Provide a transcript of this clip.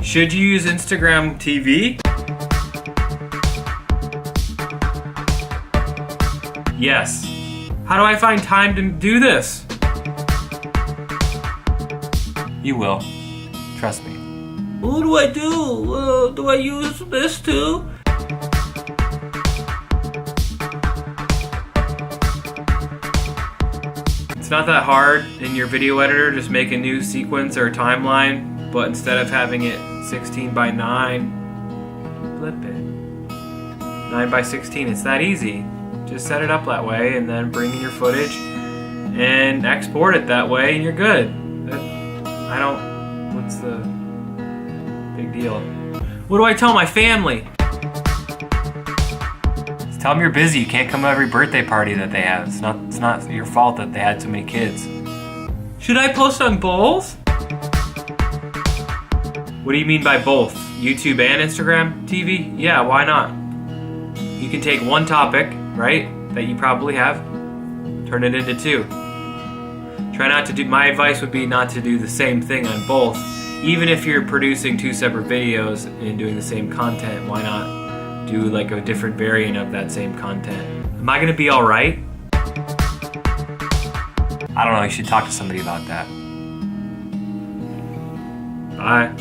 Should you use Instagram TV? Yes. How do I find time to do this? You will. Trust me. What do I do? Do I use this too? It's not that hard in your video editor. Just make a new sequence or timeline, but instead of having it 16 by 9, flip it. 9 by 16, it's that easy. Just set it up that way and then bring in your footage and export it that way and you're good. What's the big deal? What do I tell my family? Just tell them you're busy. You can't come to every birthday party that they have. It's not your fault that they had so many kids. Should I post on both? What do you mean by both? YouTube and Instagram TV? Yeah, why not? You can take one topic, right, that you probably have, turn it into 2. Try not to do, my advice would be not to do the same thing on both. Even if you're producing 2 separate videos and doing the same content, why not do like a different variant of that same content? Am I gonna be all right? I don't know, you should talk to somebody about that. Bye.